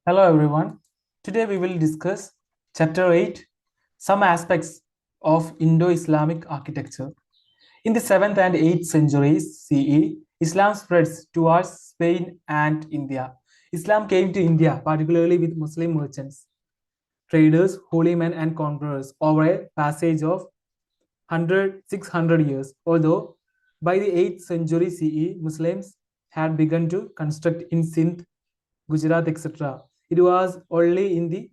Hello everyone. Today we will discuss Chapter 8 Some Aspects of Indo-Islamic Architecture. In the 7th and 8th centuries CE, Islam spreads towards Spain and India. Islam came to India particularly with Muslim merchants, traders, holy men, and conquerors over a passage of 600 years. Although by the 8th century CE, Muslims had begun to construct in Sindh, Gujarat, etc. It was only in the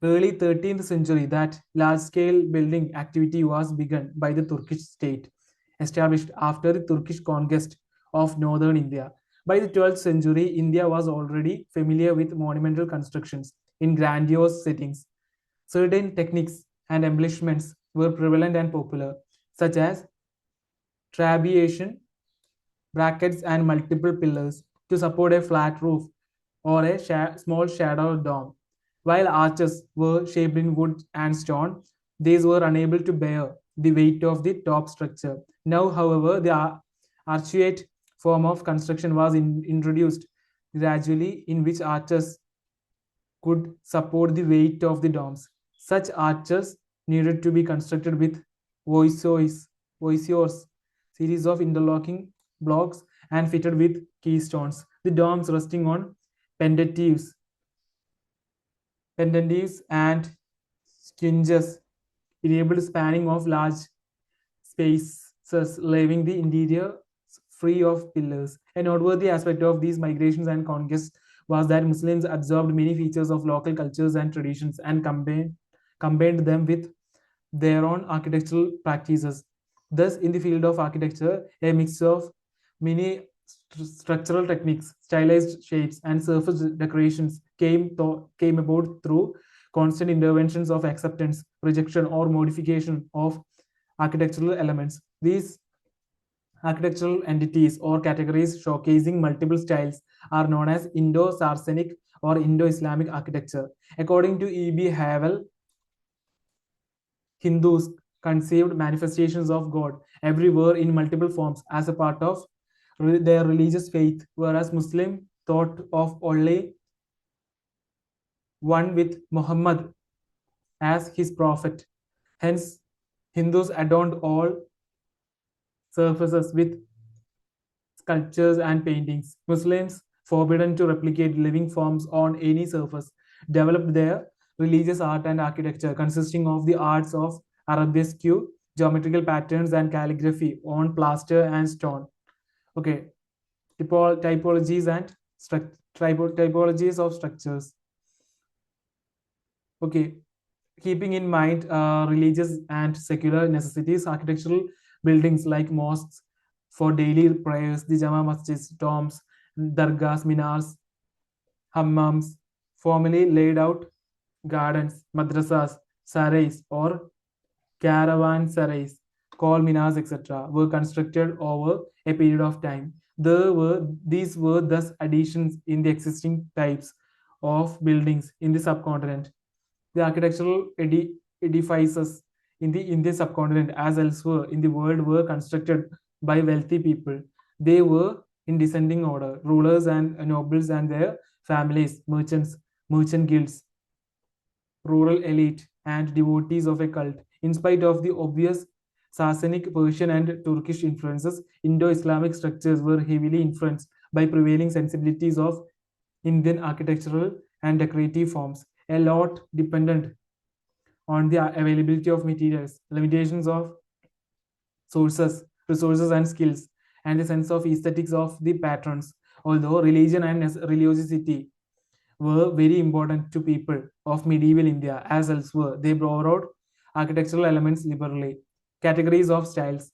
early 13th century that large-scale building activity was begun by the Turkish state, established after the Turkish conquest of northern India. By the 12th century, India was already familiar with monumental constructions in grandiose settings. Certain techniques and embellishments were prevalent and popular, such as trabeation, brackets, and multiple pillars to support a flat roof or a small shadow dome. While arches were shaped in wood and stone, these were unable to bear the weight of the top structure. Now, however, the arcuate form of construction was introduced gradually, in which arches could support the weight of the domes. Such arches needed to be constructed with voiceors, series of interlocking blocks and fitted with keystones. The domes resting on pendentives, pendentives and hinges enabled spanning of large spaces, leaving the interior free of pillars. A noteworthy aspect of these migrations and conquests was that Muslims absorbed many features of local cultures and traditions and combined them with their own architectural practices. Thus, in the field of architecture, a mix of many structural techniques, stylized shapes, and surface decorations came about through constant interventions of acceptance, rejection, or modification of architectural elements. These architectural entities or categories showcasing multiple styles are known as Indo-Saracenic or Indo-Islamic architecture. According to E.B. Havel, Hindus conceived manifestations of God everywhere in multiple forms as a part of their religious faith, whereas Muslims thought of only one with Muhammad as his prophet. Hence, Hindus adorned all surfaces with sculptures and paintings. Muslims, forbidden to replicate living forms on any surface, developed their religious art and architecture consisting of the arts of arabesque, geometrical patterns, and calligraphy on plaster and stone. Okay, typologies and typologies of structures. Okay, keeping in mind religious and secular necessities, architectural buildings like mosques for daily prayers, the Jama masjids, tombs, dargahs, minars, hammams, formally laid out gardens, madrasas, sarais, or caravanserais, called minars, etc., were constructed over a period of time. These were thus additions in the existing types of buildings in the subcontinent. The architectural edifices in the Indian subcontinent, as elsewhere in the world, were constructed by wealthy people. They were in descending order: rulers and nobles and their families, merchants, merchant guilds, rural elite, and devotees of a cult. In spite of the obvious Sasanic, Persian, and Turkish influences, Indo-Islamic structures were heavily influenced by prevailing sensibilities of Indian architectural and decorative forms, a lot dependent on the availability of materials, limitations of sources, resources, and skills, and the sense of aesthetics of the patrons. Although religion and religiosity were very important to people of medieval India as elsewhere, they borrowed architectural elements liberally. Categories of styles.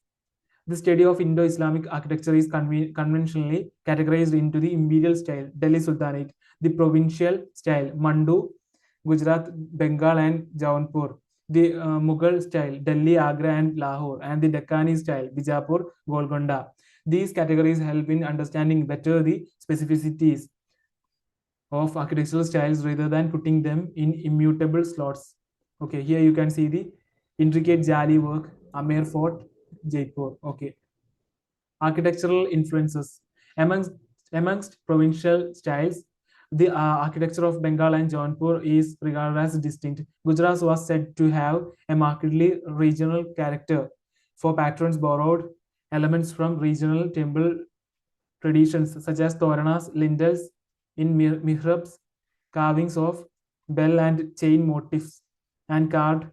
The study of Indo-Islamic architecture is conventionally categorized into the imperial style, Delhi Sultanate, the provincial style, Mandu, Gujarat, Bengal, and Jaunpur, the Mughal style, Delhi, Agra, and Lahore, and the Deccani style, Bijapur, Golconda. These categories help in understanding better the specificities of architectural styles rather than putting them in immutable slots. Okay, here you can see the intricate Jali work, Amer Fort, Jaipur. Okay, architectural influences amongst provincial styles. The architecture of Bengal and Jaunpur is regarded as distinct. Gujarat was said to have a markedly regional character, for patrons borrowed elements from regional temple traditions such as toranas, lintels in mihrabs, carvings of bell and chain motifs, and carved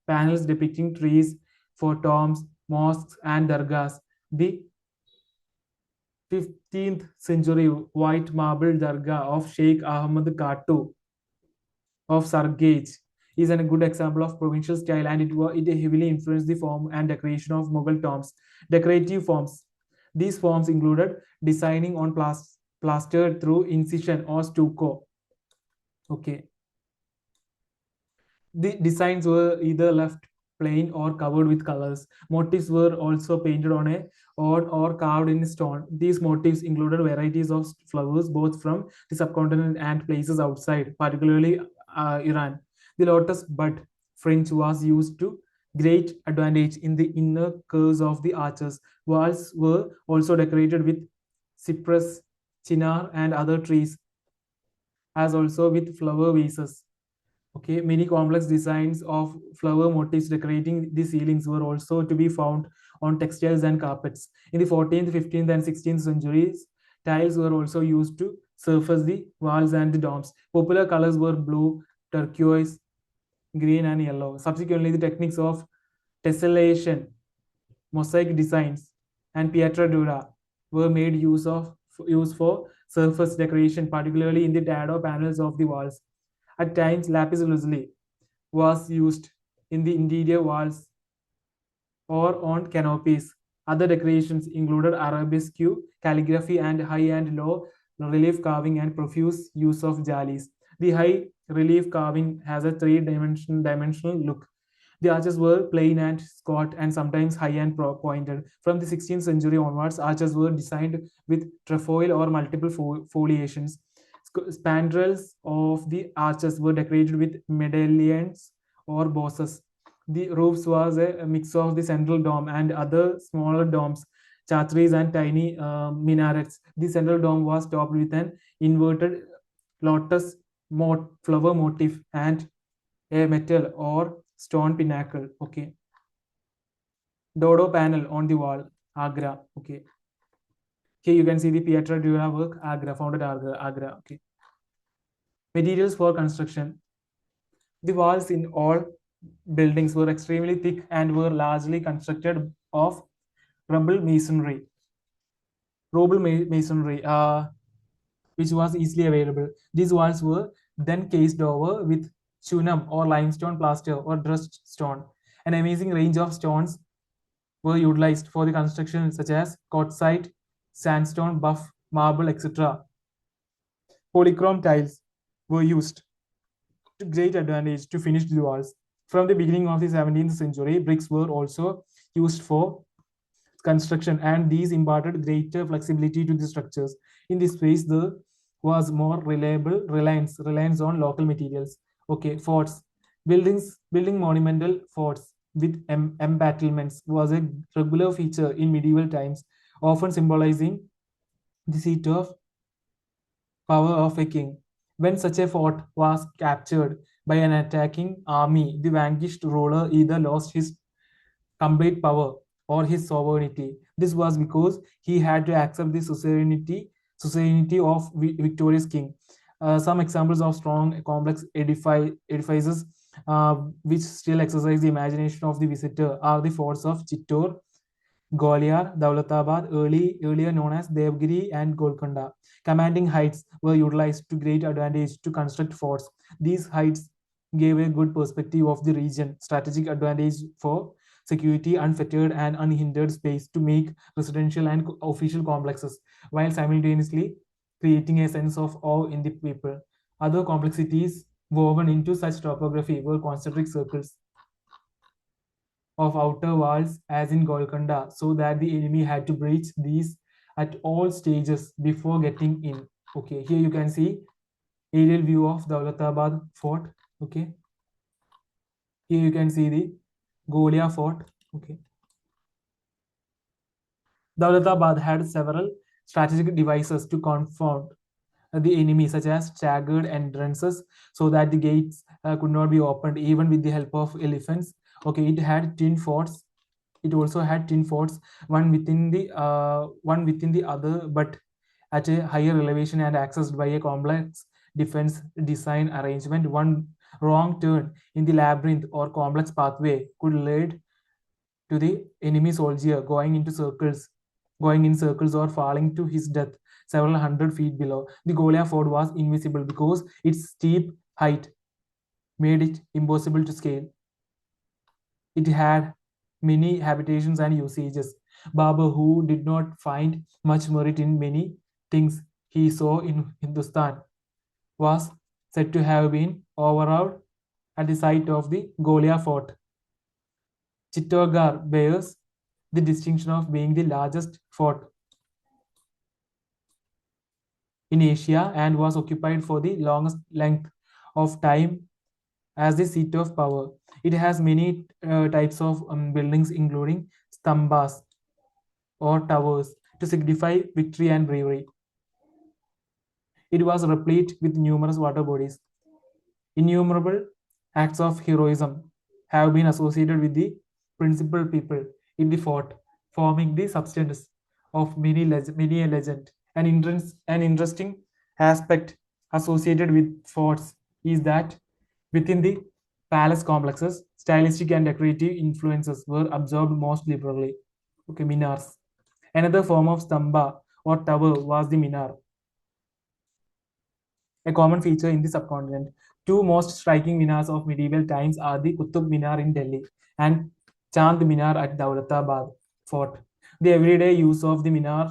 panels depicting trees for tombs, mosques, and dargahs. The 15th century white marble dargah of Sheikh Ahmad Khattu of Sargej is a good example of provincial style, and it heavily influenced the form and decoration of Mughal tombs. Decorative forms. These forms included designing on plastered through incision or stucco. Okay. The designs were either left plain or covered with colors. Motifs were also painted on or carved in stone. These motifs included varieties of flowers, both from the subcontinent and places outside, particularly Iran. The lotus bud fringe was used to great advantage in the inner curves of the arches. Walls were also decorated with cypress, chinar, and other trees, as also with flower vases. Okay, many complex designs of flower motifs decorating the ceilings were also to be found on textiles and carpets. In the 14th, 15th, and 16th centuries, tiles were also used to surface the walls and the domes. Popular colors were blue, turquoise, green, and yellow. Subsequently, the techniques of tessellation, mosaic designs, and pietra dura were made use for surface decoration, particularly in the dado panels of the walls. At times, lapis lazuli was used in the interior walls or on canopies. Other decorations included arabesque, calligraphy, and high and low relief carving and profuse use of jalis. The high relief carving has a three dimensional look. The arches were plain and squat and sometimes high and pointed. From the 16th century onwards, arches were designed with trefoil or multiple foliations. Spandrels of the arches were decorated with medallions or bosses. The roofs was a mix of the central dome and other smaller domes, chhatris, and tiny minarets. The central dome was topped with an inverted lotus flower motif and a metal or stone pinnacle. Okay. Dodo panel on the wall, Agra. Okay. Here you can see the Pietra Dura work, Agra, found at Agra. Okay. Materials for construction. The walls in all buildings were extremely thick and were largely constructed of rubble masonry. Rubble masonry, which was easily available. These walls were then cased over with chunam or limestone plaster or dressed stone. An amazing range of stones were utilized for the construction, such as quartzite, sandstone, buff, marble, etc. Polychrome tiles were used to great advantage to finish the walls. From the beginning of the 17th century, bricks were also used for construction, and these imparted greater flexibility to the structures. In this phase, there was more reliable reliance on local materials. Okay, forts, building monumental forts with embattlements was a regular feature in medieval times, often symbolizing the seat of power of a king. When such a fort was captured by an attacking army, the vanquished ruler either lost his complete power or his sovereignty. This was because he had to accept the suzerainty of victorious king. Some examples of strong, complex edifices which still exercise the imagination of the visitor are the forts of Chittor, Gwalior, Daulatabad, earlier known as Devgiri and Golconda. Commanding heights were utilized to great advantage to construct forts. These heights gave a good perspective of the region, strategic advantage for security, unfettered and unhindered space to make residential and official complexes, while simultaneously creating a sense of awe in the people. Other complexities woven into such topography were concentric circles of outer walls as in Golconda, so that the enemy had to breach these at all stages before getting in. Okay, here you can see aerial view of Daulatabad fort. Okay, here you can see the Golia fort. Okay, Daulatabad had several strategic devices to confound the enemy, such as staggered entrances, so that the gates could not be opened even with the help of elephants. Okay, it had tin forts. It also had tin forts, one within the other, but at a higher elevation and accessed by a complex defense design arrangement. One wrong turn in the labyrinth or complex pathway could lead to the enemy soldier going in circles or falling to his death several hundred feet below. The Goliath fort was invisible because its steep height made it impossible to scale. It had many habitations and usages. Babur, who did not find much merit in many things he saw in Hindustan, was said to have been overawed at the sight of the Goliath fort. Chittorgarh bears the distinction of being the largest fort in Asia and was occupied for the longest length of time as the seat of power. It has many types of buildings, including stambas or towers, to signify victory and bravery. It was replete with numerous water bodies. Innumerable acts of heroism have been associated with the principal people in the fort, forming the substance of many a legend. An interesting aspect associated with forts is that within the palace complexes, stylistic and decorative influences were absorbed most liberally. Okay, minars. Another form of stamba or tower was the minar, a common feature in the subcontinent. Two most striking minars of medieval times are the Qutub Minar in Delhi and Chand Minar at Daulatabad fort. The everyday use of the minar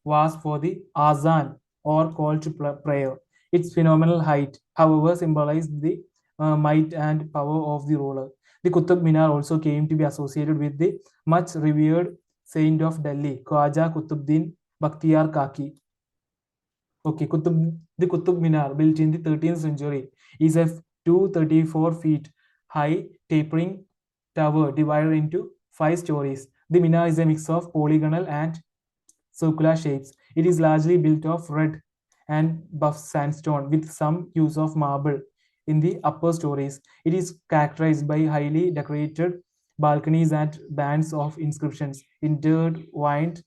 was for the azan or call to prayer. Its phenomenal height, however, symbolized the might and power of the ruler. The Qutub Minar also came to be associated with the much revered saint of Delhi, Khwaja Qutubuddin Bakhtiyar Kaki. Okay, the Qutub Minar, built in the 13th century, is a 234 feet high tapering tower divided into five stories. The minar is a mix of polygonal and circular shapes. It is largely built of red and buff sandstone with some use of marble in the upper stories. It is characterized by highly decorated balconies and bands of inscriptions intertwined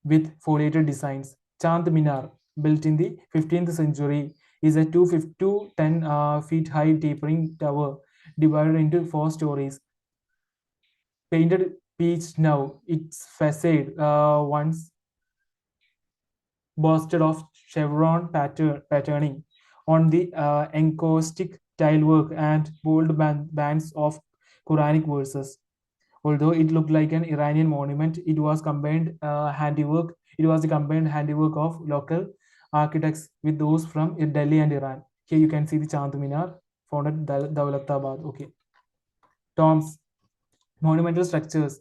with foliated designs. Chand Minar, built in the 15th century, is a 210 feet high tapering tower divided into four stories. Painted peach now, its facade once boasted of chevron patterning on the encaustic tilework and bold bands of Quranic verses. Although it looked like an Iranian monument, it was combined handiwork. It was the combined handiwork of local architects with those from Delhi and Iran. Here you can see the Chand Minar found at Daulatabad. Okay, tombs, monumental structures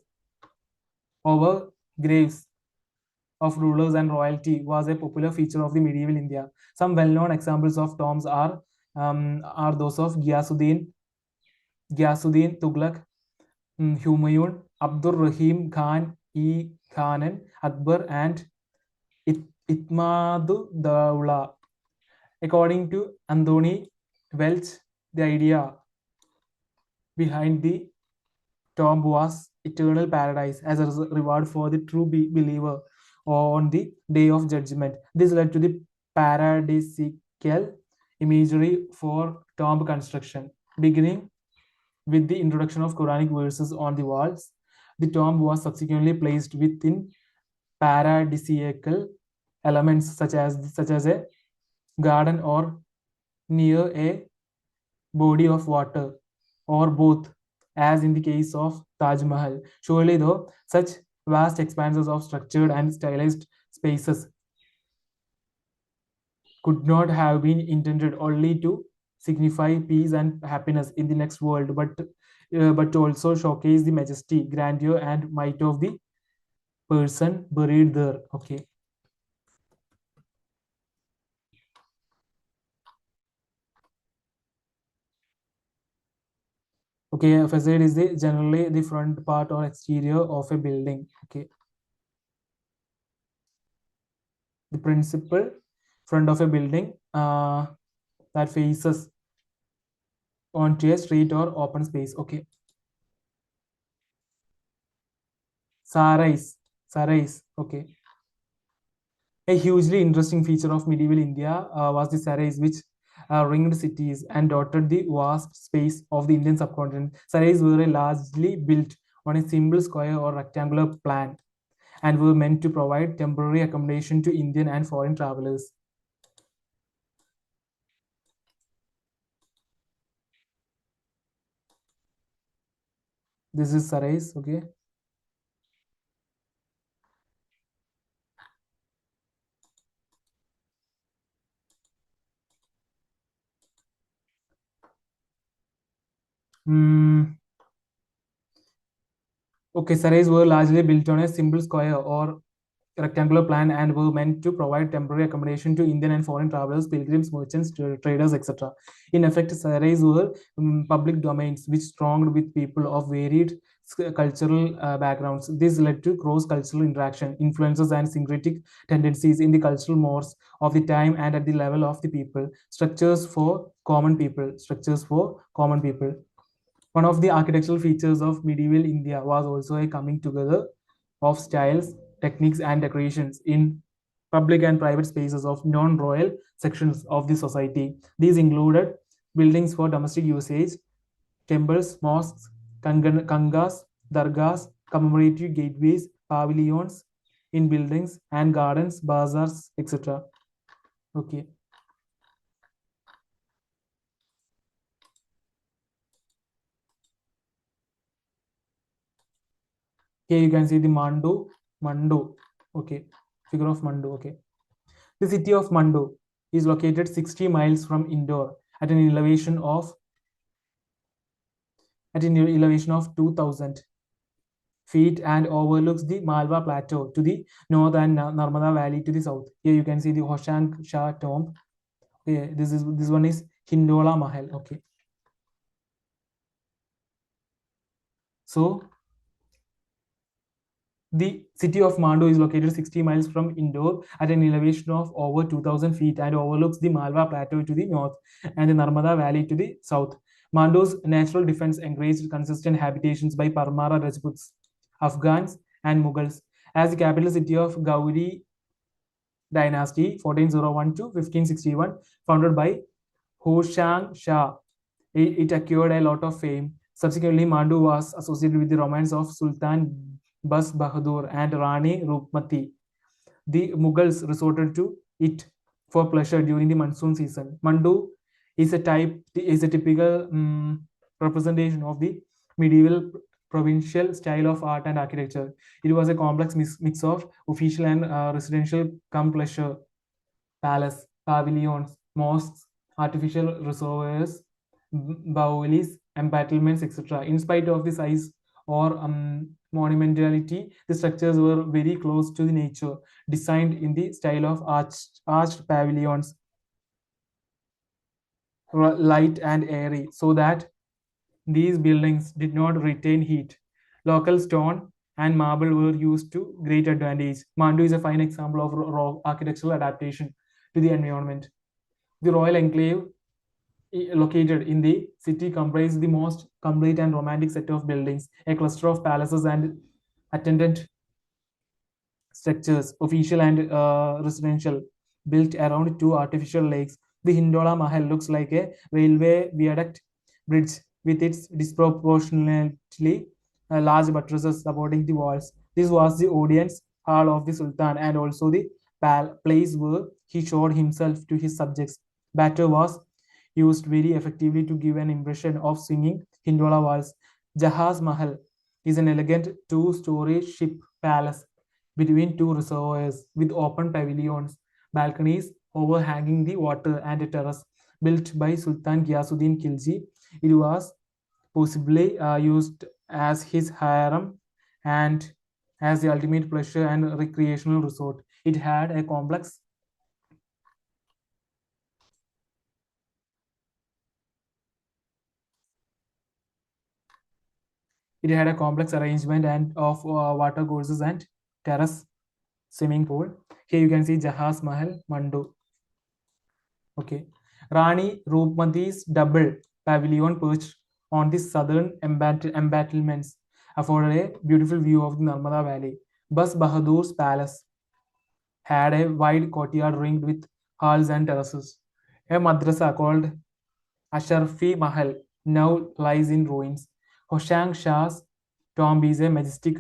over graves of rulers and royalty was a popular feature of the medieval India. Some well-known examples of tombs are those of Gyasuddin Tughlaq, Humayun, Abdur Rahim Khan, Khanan, Akbar, and Itmadu Dawla. According to Anthony Welch, the idea behind the tomb was eternal paradise as a reward for the true believer on the day of judgment. This led to the paradisical imagery for tomb construction, beginning with the introduction of Quranic verses on the walls. The tomb was subsequently placed within paradisiacal elements such as a garden or near a body of water, or both, as in the case of Taj Mahal. Surely, though, such vast expanses of structured and stylized spaces could not have been intended only to signify peace and happiness in the next world, but to also showcase the majesty, grandeur, and might of the person buried there. Okay. Okay, a facade is generally the front part or exterior of a building. Okay. The principal front of a building that faces onto a street or open space. Okay. Sarais. Sarais. Okay. A hugely interesting feature of medieval India was the sarais, which ringed cities and dotted the vast space of the Indian subcontinent. Sarais were largely built on a simple square or rectangular plan and were meant to provide temporary accommodation to Indian and foreign travelers. This is sarais. Okay. Mm, okay, sarais were largely built on a simple square or rectangular plan and were meant to provide temporary accommodation to Indian and foreign travelers, pilgrims, merchants, traders, etc. In effect, sarais were public domains which thronged with people of varied cultural backgrounds. This led to cross-cultural interaction, influences, and syncretic tendencies in the cultural mores of the time and at the level of the people. Structures for common people. Structures for common people. One of the architectural features of medieval India was also a coming together of styles, techniques, and decorations in public and private spaces of non royal sections of the society. These included buildings for domestic usage, temples, mosques, kangas, dargahs, commemorative gateways, pavilions in buildings and gardens, bazaars, etc. Okay. Here you can see the Mando. Okay. Figure of Mando. Okay. The city of Mando is located 60 miles from Indore at an elevation of 2000 feet and overlooks the Malwa Plateau to the north and Narmada Valley to the south. Here you can see the Hoshan Shah tomb. Okay, this one is Hindola Mahal. Okay, so the city of Mando is located 60 miles from Indore at an elevation of over 2000 feet and overlooks the Malwa Plateau to the north and the Narmada Valley to the south. Mando's natural defense encouraged consistent habitations by Parmara Rajputs, Afghans, and Mughals. As the capital city of Gauri dynasty, 1401 to 1561, founded by Hoshang Shah, it acquired a lot of fame. Subsequently, Mandu was associated with the romance of Sultan Bas Bahadur and Rani Rupmati. The Mughals resorted to it for pleasure during the monsoon season. Mandu is a typical representation of the medieval provincial style of art and architecture. It was a complex mix of official and residential come pleasure palace, pavilions, mosques, artificial reservoirs, baulis, embattlements, etc. In spite of the size or monumentality, the structures were very close to the nature, designed in the style of arched pavilions, light and airy, so that these buildings did not retain heat. Local stone and marble were used to great advantage. Mandu is a fine example of raw architectural adaptation to the environment. The royal enclave located in the city comprised the most complete and romantic set of buildings, a cluster of palaces and attendant structures, official and residential, built around two artificial lakes. The Hindola Mahal looks like a railway viaduct bridge with its disproportionately large buttresses supporting the walls. This was the audience hall of the Sultan and also the place where he showed himself to his subjects. Batter was used very effectively to give an impression of swinging Hindola walls. Jahaz Mahal is an elegant two-story ship palace between two reservoirs with open pavilions, balconies overhanging the water, and a terrace built by Sultan Ghiyasuddin Khilji. It was possibly used as his harem and as the ultimate pleasure and recreational resort. It had a complex arrangement and of water courses and terrace swimming pool. Here you can see Jahaz Mahal, Mandu. Okay. Rani Roopmati's double pavilion perched on the southern embattlements afforded a beautiful view of the Narmada Valley. Bas Bahadur's palace had a wide courtyard ringed with halls and terraces. A madrasa called Asharfi Mahal now lies in ruins. Hoshang Shah's tomb is a majestic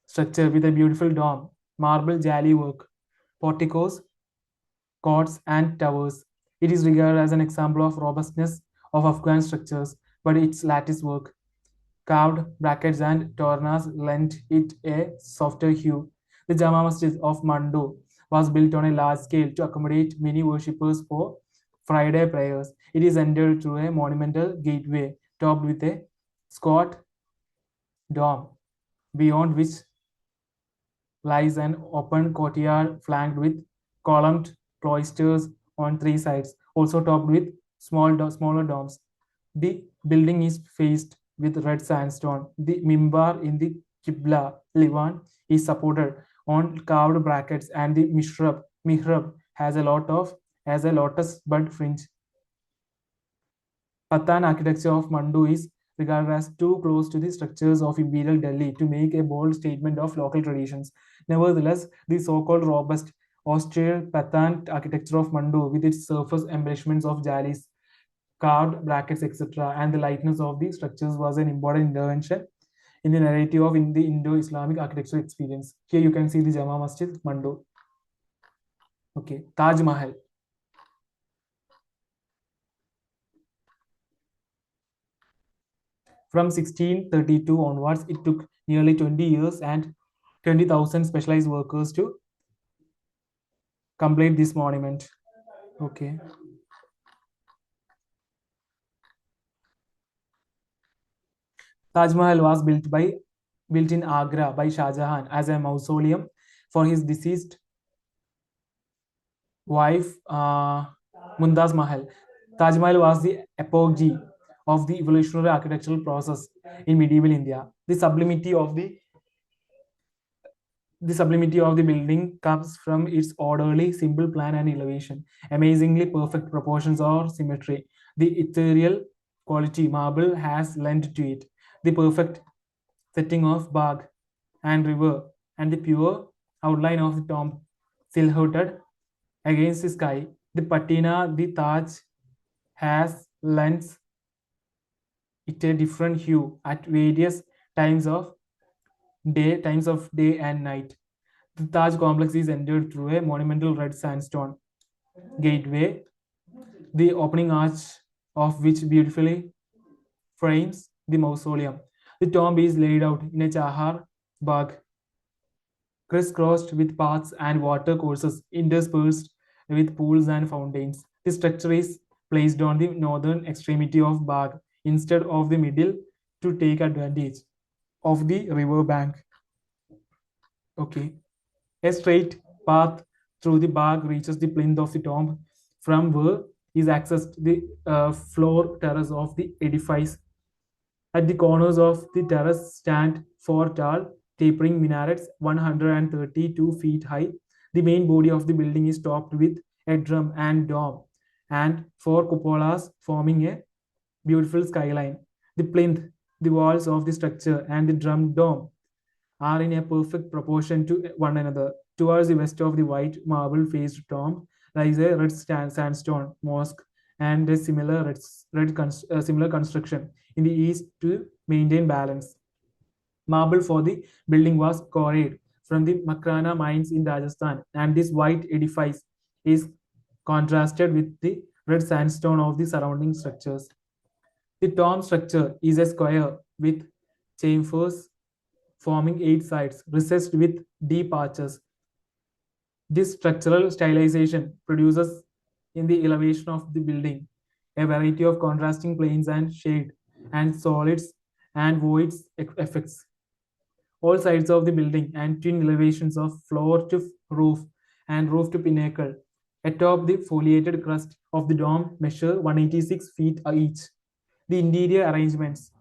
structure with a beautiful dome, marble jali work, porticos, courts, and towers. It is regarded as an example of robustness of Afghan structures, but its lattice work, carved brackets, and tornas lent it a softer hue. The Jama Masjid of Mando was built on a large scale to accommodate many worshippers for Friday prayers. It is entered through a monumental gateway topped with a squat dome, beyond which lies an open courtyard flanked with columned cloisters on three sides, also topped with smaller domes. The building is faced with red sandstone. The mimbar in the Qibla Livan is supported on carved brackets, and the mihrab has a lotus bud fringe. Pathan architecture of Mandu is regarded as too close to the structures of Imperial Delhi to make a bold statement of local traditions. Nevertheless, the so-called robust Austrian Pathan architecture of Mandu, with its surface embellishments of jalis, carved brackets, etc., and the lightness of the structures was an important intervention in the narrative of in the Indo-Islamic architectural experience. Here you can see the Jama Masjid, Mandu. Okay, Taj Mahal. From 1632 onwards, it took nearly 20 years and 20,000 specialized workers to complete this monument. Okay. Taj Mahal was built in Agra by Shah Jahan as a mausoleum for his deceased wife Mumtaz Mahal. Taj Mahal was the apogee of the evolutionary architectural process in medieval India. The sublimity of the building comes from its orderly, simple plan and elevation, amazingly perfect proportions or symmetry. The ethereal quality marble has lent to it. The perfect setting of bog and river, and the pure outline of the tomb silhouetted against the sky. The patina, the Taj, has lent it a different hue at various times of day and night. The Taj complex is entered through a monumental red sandstone gateway, the opening arch of which beautifully frames the mausoleum. The tomb is laid out in a chahar bagh, crisscrossed with paths and water courses interspersed with pools and fountains. The structure is placed on the northern extremity of bagh instead of the middle to take advantage of the river bank. Okay. A straight path through the bark reaches the plinth of the tomb, from where is accessed the floor terrace of the edifice. At the corners of the terrace stand four tall, tapering minarets 132 feet high. The main body of the building is topped with a drum and dome, and four cupolas forming a beautiful skyline. The plinth, the walls of the structure, and the drum dome are in a perfect proportion to one another. Towards the west of the white marble faced tomb lies a red sandstone mosque and a similar construction in the east to maintain balance. Marble for the building was quarried from the Makrana mines in Rajasthan, and this white edifice is contrasted with the red sandstone of the surrounding structures. The tomb structure is a square with chambers forming eight sides, recessed with deep arches. This structural stylization produces, in the elevation of the building, a variety of contrasting planes and shade, and solids and voids effects. All sides of the building and twin elevations of floor to roof and roof to pinnacle atop the foliated crust of the dome measure 186 feet each. The interior arrangements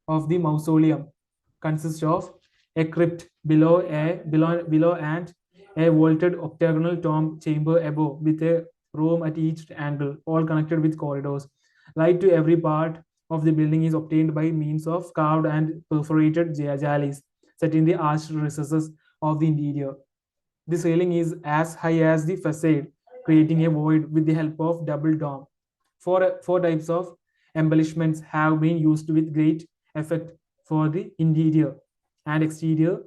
of the mausoleum consists of a crypt below and a vaulted octagonal tomb chamber above with a room at each angle, all connected with corridors. Light to every part of the building is obtained by means of carved and perforated jalis set in the arched recesses of the interior. The ceiling is as high as the facade, creating a void with the help of double dome. Four types of embellishments have been used with great effect for the interior and exterior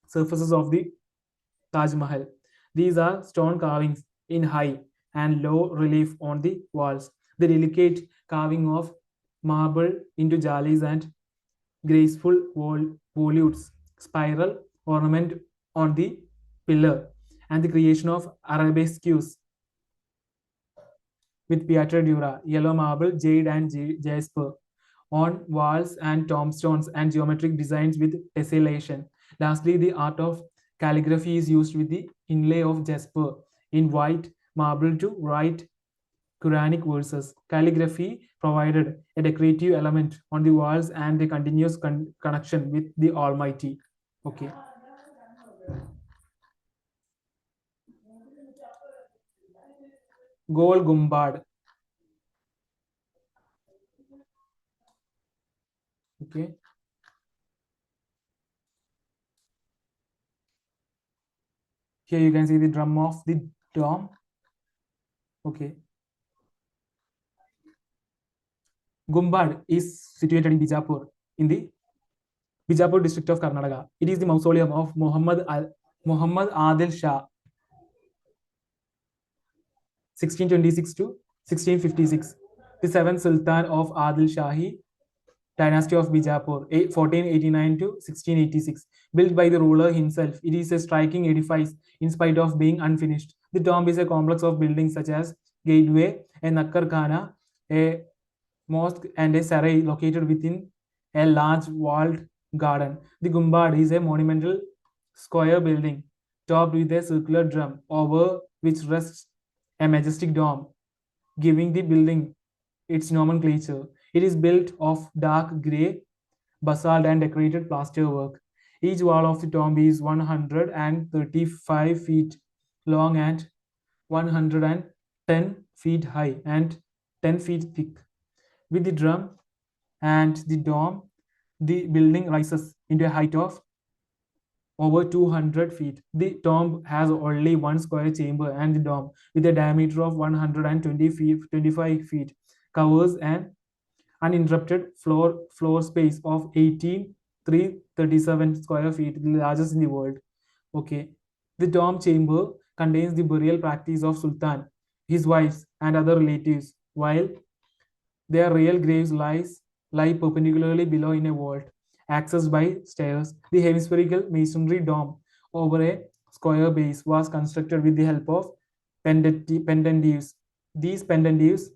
surfaces of the Taj Mahal. These are stone carvings in high and low relief on the walls, the delicate carving of marble into jalis and graceful volutes, spiral ornament on the pillar, and the creation of arabesques with Piatra Dura, yellow marble, jade, and jasper on walls and tombstones and geometric designs with tessellation. Lastly, the art of calligraphy is used with the inlay of jasper in white marble to write Quranic verses. Calligraphy provided a decorative element on the walls and a continuous connection with the Almighty. Okay. Gol Gumbad. Okay. Here you can see the drum of the dome. Okay. Gumbad is situated in Bijapur, in the Bijapur district of Karnataka. It is the mausoleum of Muhammad Adil Shah, 1626 to 1656, the seventh Sultan of Adil Shahi dynasty of Bijapur, 1489 to 1686. Built by the ruler himself, it is a striking edifice in spite of being unfinished. The tomb is a complex of buildings such as gateway, a Nakkar Khana, a mosque, and a sarai located within a large walled garden. The Gumbad is a monumental square building topped with a circular drum over which rests a majestic dome, giving the building its nomenclature. It is built of dark grey basalt and decorated plaster work. Each wall of the tomb is 135 feet long and 110 feet high and 10 feet thick. With the drum and the dome, the building rises into a height of over 200 feet. The tomb has only one square chamber, and the dome, with a diameter of 120 feet, 25 feet, covers an uninterrupted floor space of 18,337 square feet, the largest in the world. Okay. The tomb chamber contains the burial practice of Sultan, his wives, and other relatives, while their real graves lie perpendicularly below in a vault, accessed by stairs. The hemispherical masonry dome over a square base was constructed with the help of pendentives. These pendentives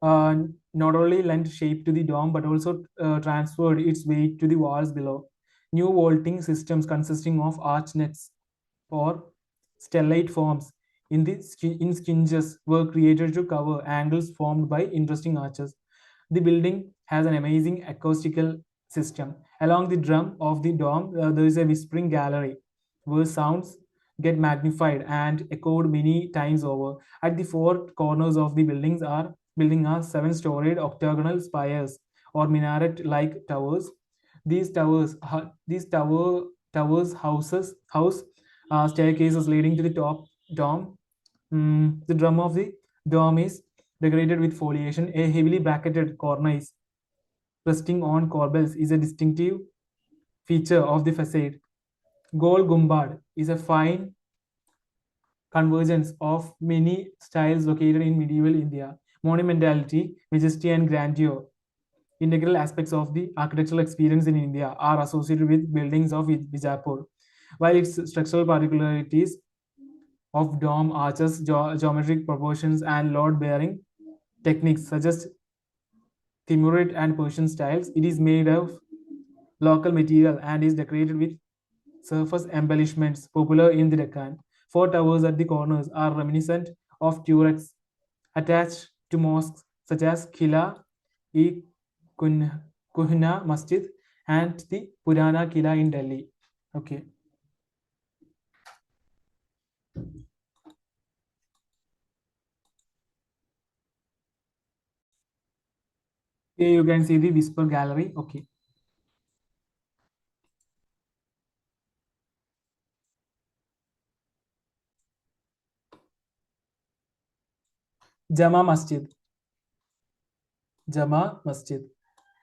not only lent shape to the dome but also transferred its weight to the walls below. New vaulting systems consisting of archnets or stellate forms in skinges were created to cover angles formed by interesting arches. The building has an amazing acoustical system. Along the drum of the dome, there is a whispering gallery where sounds get magnified and echoed many times over. At the four corners of the building are seven-storied octagonal spires or minaret-like towers. These towers house staircases leading to the top dome. The drum of the dome is decorated with foliation. A heavily bracketed cornice resting on corbels is a distinctive feature of the facade. Gol Gumbad is a fine convergence of many styles located in medieval India. Monumentality, majesty, and grandeur, integral aspects of the architectural experience in India, are associated with buildings of Bijapur. While its structural particularities of dome, arches, geometric proportions, and load bearing techniques suggest Timurid and Persian styles, it is made of local material and is decorated with surface embellishments popular in the Deccan. Four towers at the corners are reminiscent of turrets attached to mosques such as Qila-e Kuhna Masjid and the Purana Qila in Delhi. Okay. Here you can see the Whisper Gallery. Okay. Jama Masjid. Jama Masjid.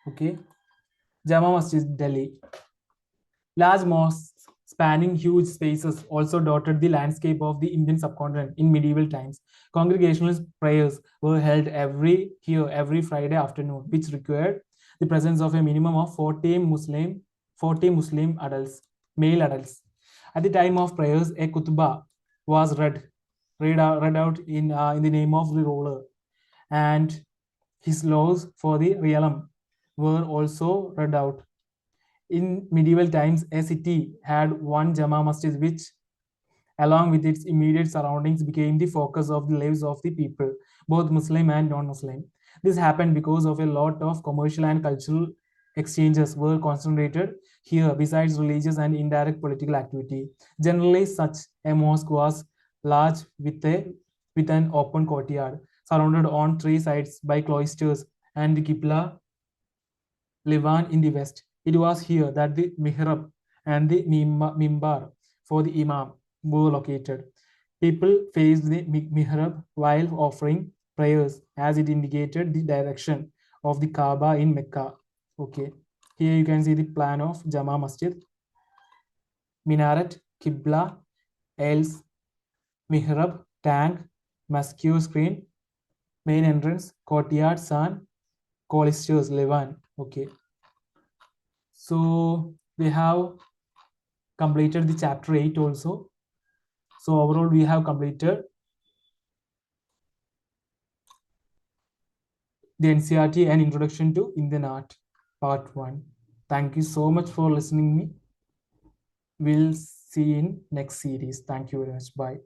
Okay. Jama Masjid, Delhi. Large mosques spanning huge spaces also dotted the landscape of the Indian subcontinent in medieval times. Congregational prayers were held every Friday afternoon, which required the presence of a minimum of 40 Muslim adults, male adults. At the time of prayers, a kutbah was read out in the name of the ruler, and his laws for the realm were also read out. In medieval times, a city had one Jama Masjid, which, along with its immediate surroundings, became the focus of the lives of the people, both Muslim and non-Muslim. This happened because of a lot of commercial and cultural exchanges were concentrated here, besides religious and indirect political activity. Generally, such a mosque was large with an open courtyard, surrounded on three sides by cloisters and the Qibla Levan in the west. It was here that the mihrab and the mimbar for the imam were located. People faced the mihrab while offering prayers, as it indicated the direction of the Kaaba in Mecca. Okay, here you can see the plan of Jama Masjid. Minaret, Qibla, Els, Mihrab, Tank, Mosque screen, main entrance, courtyard, San, cloisters, Levan. Okay, so we have completed the chapter 8 also. So overall we have completed the NCERT and Introduction to Indian Art part 1. Thank you so much for listening me. We'll see you in next series. Thank you very much. Bye.